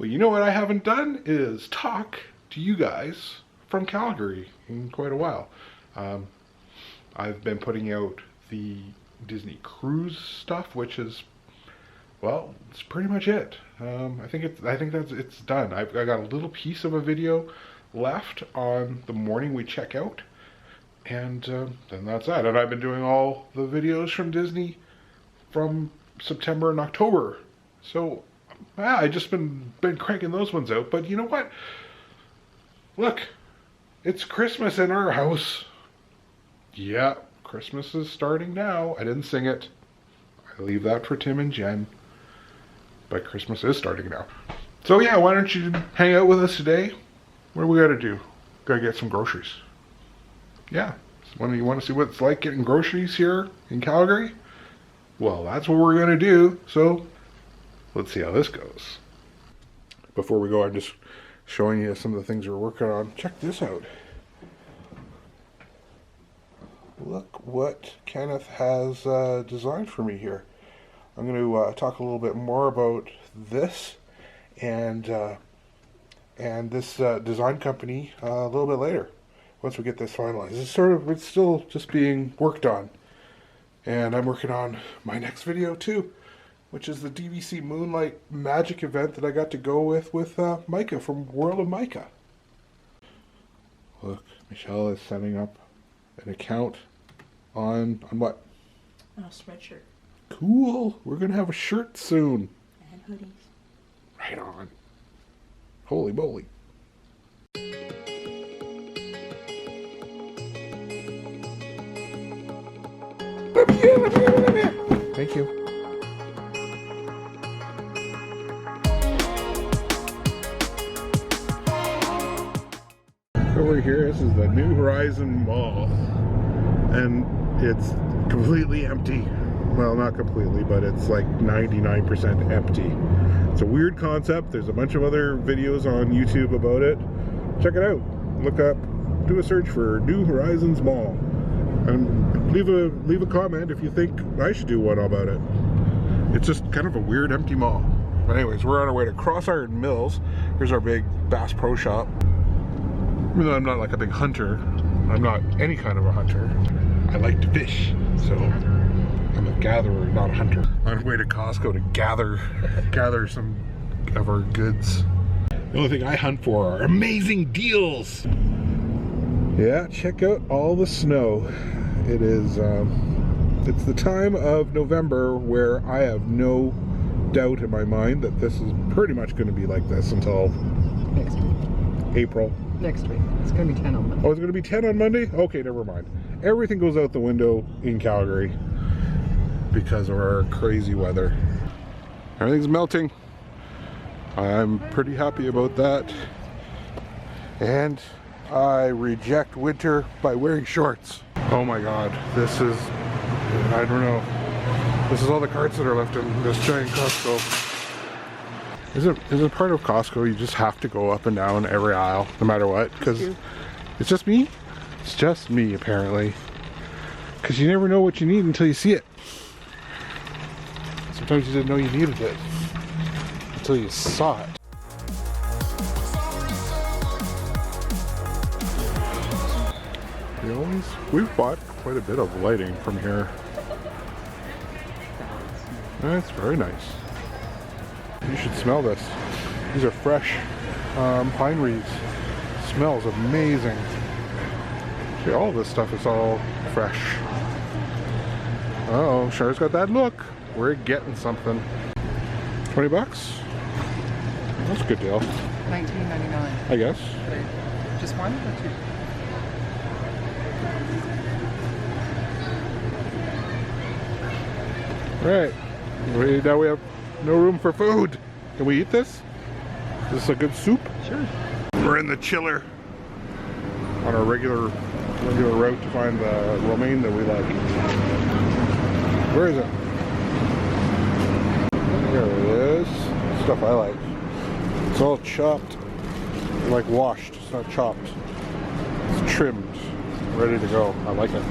Well, you know what I haven't done is talk to you guys from Calgary in quite a while. I've been putting out the Disney cruise stuff, which is, well, it's pretty much it. I think it's done. I got a little piece of a video left on the morning we check out, and then that's that. And I've been doing all the videos from Disney from September and October. So yeah, I just been cranking those ones out. But you know what? Look, it's Christmas in our house. Yeah, Christmas is starting now. I didn't sing it. I leave that for Tim and Jen. But Christmas is starting now. So yeah, why don't you hang out with us today? What do we gotta do? Gotta get some groceries. Yeah, when you want to see what it's like getting groceries here in Calgary? Well, that's what we're gonna do. So let's see how this goes. Before we go, I'm just showing you some of the things we're working on. Check this out. Look what Kenneth has designed for me here. I'm going to talk a little bit more about this and this design company a little bit later, once we get this finalized. It's still just being worked on, and I'm working on my next video too, which is the DVC Moonlight Magic event that I got to go with Micah from World of Micah. Look, Michelle is setting up an account on what? On a sweatshirt. Cool. We're gonna have a shirt soon. And hoodies. Right on. Holy moly. Thank you. Over here, this is the New Horizon Mall, and it's completely empty. Well, not completely, but it's like 99% empty. It's a weird concept. There's a bunch of other videos on YouTube about it. Check it out. Look up, do a search for New Horizons Mall, and leave a comment if you think I should do one about it. It's just kind of a weird empty mall. But anyways, we're on our way to Cross Iron Mills. Here's our big Bass Pro Shop. Even though I'm not like a big hunter, I'm not any kind of a hunter. I like to fish, so I'm a gatherer, not a hunter. On our way to Costco to gather some of our goods. The only thing I hunt for are amazing deals. Yeah, check out all the snow. It is, it's the time of November where I have no doubt in my mind that this is pretty much going to be like this until next week. April. Next week. It's going to be 10 on Monday. Oh, it's going to be 10 on Monday? Okay, never mind. Everything goes out the window in Calgary because of our crazy weather. Everything's melting. I'm pretty happy about that. And I reject winter by wearing shorts. Oh my god, this is, I don't know. This is all the carts that are left in this giant Costco. Is it part of Costco? You just have to go up and down every aisle, no matter what, because it's just me? It's just me, apparently. Because you never know what you need until you see it. Sometimes you didn't know you needed it until you saw it. We've bought quite a bit of lighting from here. That's very nice. You should smell this. These are fresh pine reeds. Smells amazing. See, all this stuff is all fresh. Uh-oh, Char's got that look. We're getting something. 20 bucks? That's a good deal. $19.99. I guess. Just one or two? Right. Now we have no room for food. Can we eat this? Is this a good soup? Sure. We're in the chiller on our regular route to find the romaine that we like. Where is it? There it is. Stuff I like. It's all chopped, like washed. It's not chopped. It's trimmed, ready to go. I like it.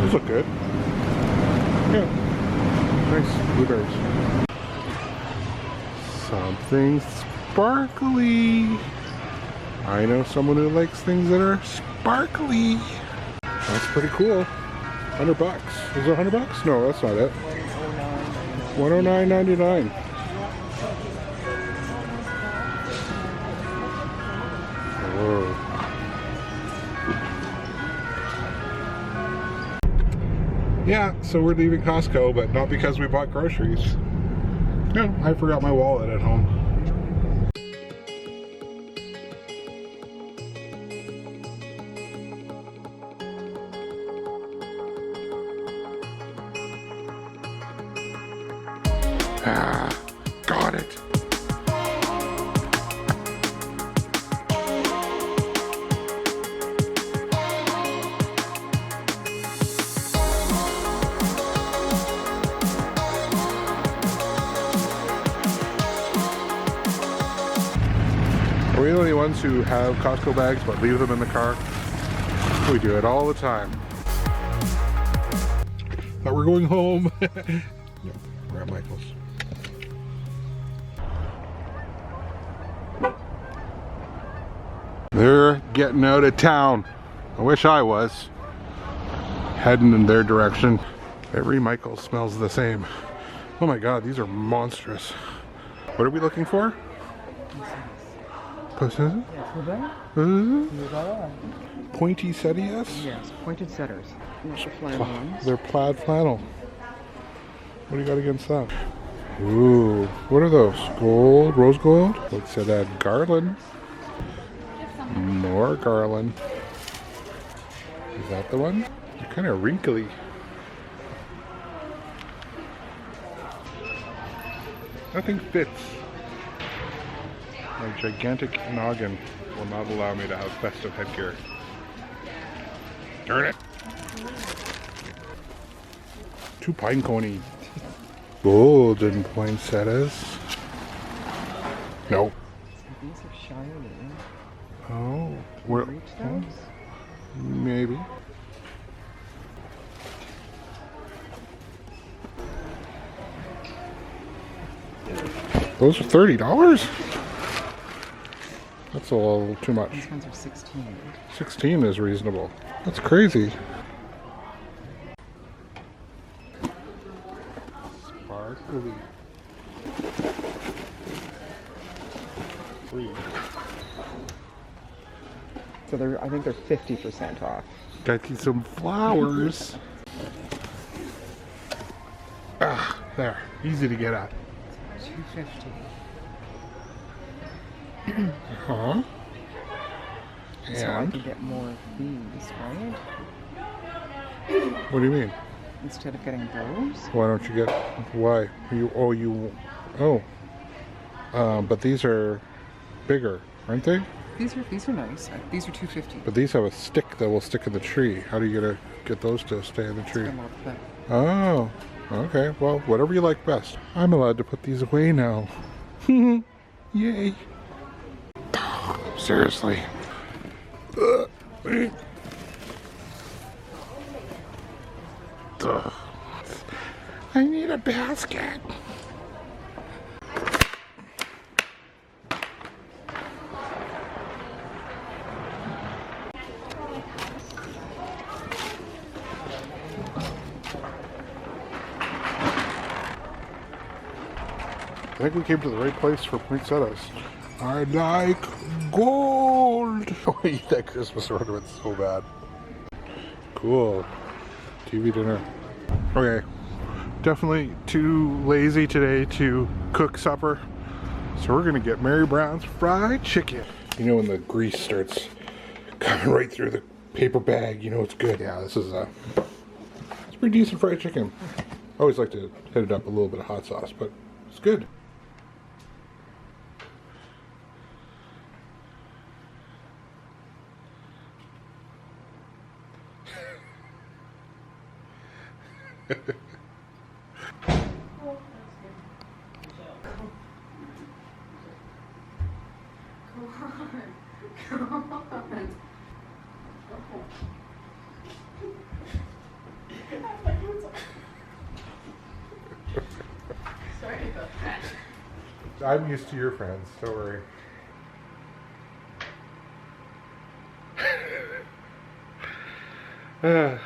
These look good. Yeah. Nice blueberries. Something sparkly. I know someone who likes things that are sparkly. That's pretty cool. $100. Is it $100? No, that's not it. $109.99. Whoa. Yeah, so we're leaving Costco, but not because we bought groceries. No, I forgot my wallet at home. Ah, got it. Are we the only ones who have Costco bags but leave them in the car? We do it all the time. But we're going home. Yep, we're at Micheals. They're getting out of town. I wish I was heading in their direction. Every Micheals smells the same. Oh my god, these are monstrous. What are we looking for? Poinsettias? Yes, pointed setters. Not the flannel ones. They're plaid flannel. What do you got against that? Ooh, what are those? Gold, rose gold? Looks at that garland. More garland. Is that the one? They're kind of wrinkly. Nothing fits. My gigantic noggin will not allow me to have festive headgear. Darn it! Two pine coney. Golden poinsettias. No. These are shiny. Oh, Can you reach those? maybe. Those are $30? That's a little too much. These ones are 16. 16 is reasonable. That's crazy. Sparkly. Free. So I think they're 50% off. Got you some flowers. Ah, there. Easy to get at. $250. Huh? So I And can get more of these, right? what do you mean? Instead of getting those. Why don't you get? Why? But these are bigger, aren't they? These are nice. These are $250. But these have a stick that will stick in the tree. How do you get those to stay in the tree? Got more play. Oh, okay. Well, whatever you like best. I'm allowed to put these away now. Yay. Seriously. I need a basket. I think we came to the right place for poinsettias. I like gold. I want to eat that Christmas ornament so bad. Cool. TV dinner. Okay. Definitely too lazy today to cook supper. So we're going to get Mary Brown's fried chicken. You know when the grease starts coming right through the paper bag, you know it's good. Yeah, this is it's pretty decent fried chicken. I always like to hit it up with a little bit of hot sauce, but it's good. I'm used to your friends, don't worry. We're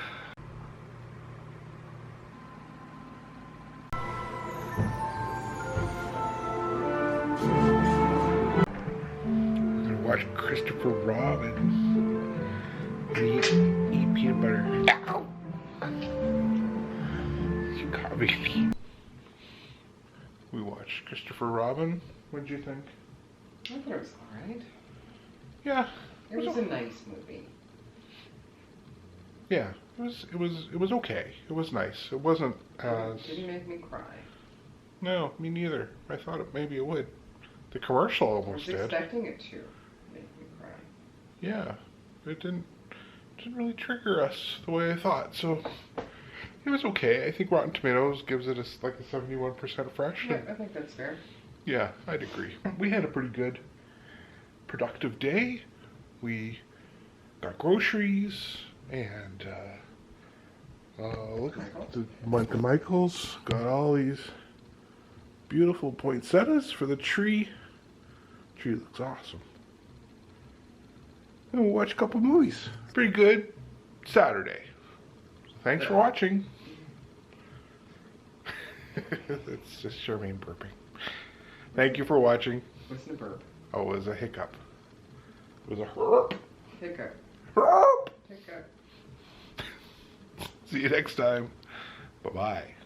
gonna watch Christoper Robin and eat peanut butter. Ow! You caught me. We watched Christoper Robin. What did you think? I thought it was alright. Yeah. It was a nice movie. Yeah, it was okay. It was nice. It wasn't as... It didn't make me cry. No, me neither. I thought maybe it would. The commercial I almost was did. expecting it to make me cry. Yeah, it didn't really trigger us the way I thought. So it was okay. I think Rotten Tomatoes gives it like a 71% fresh. Yeah, I think that's fair. Yeah, I'd agree. We had a pretty good, productive day. We got groceries and look at the Micheals got all these beautiful poinsettias for the tree. Tree looks awesome. And we'll watch a couple movies. Pretty good Saturday. Thanks for watching. That's just Charmaine burping. Thank you for watching. Wasn't a burp. Oh, it was a hiccup. It was a herp. Hiccup. Herp. Hiccup. See you next time. Bye-bye.